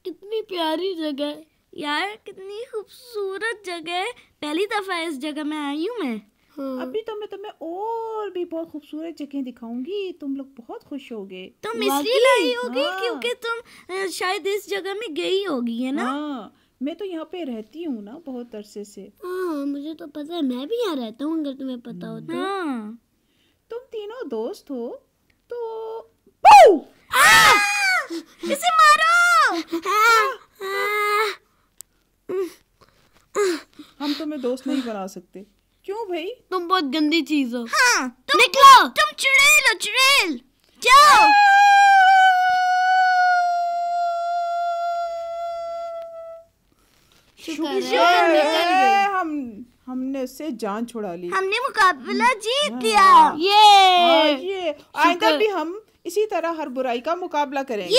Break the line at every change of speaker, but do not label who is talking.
कितनी प्यारी जगह है यार, कितनी खूबसूरत जगह है। पहली दफा इस जगह में आई हूँ मैं।
हाँ। अभी तो मैं तुम्हें और भी बहुत खूबसूरत जगह दिखाऊंगी, तुम लोग बहुत खुश होगे।
तुम इसलिए लाई होगी क्योंकि तुम शायद इस जगह में गई होगी, है ना?
हाँ, मैं तो यहाँ पे रहती हूँ ना बहुत अरसे से।
हाँ मुझे तो पता है, मैं भी यहाँ रहता हूँ, अगर तुम्हें पता हो तो। हाँ।
तुम तीनों दोस्त हो तो
इसे मारो।
हम तुम्हें दोस्त नहीं बना सकते। क्यों भाई?
तुम बहुत गंदी चीज हो। हाँ, निकलो। तुम चुड़ैल हो, चुड़ैल। जाओ।
शुक्र है हमने उससे जान छुड़ा ली।
हमने मुकाबला जीत लिया। ये
आइंदा भी हम इसी तरह हर बुराई का मुकाबला करेंगे।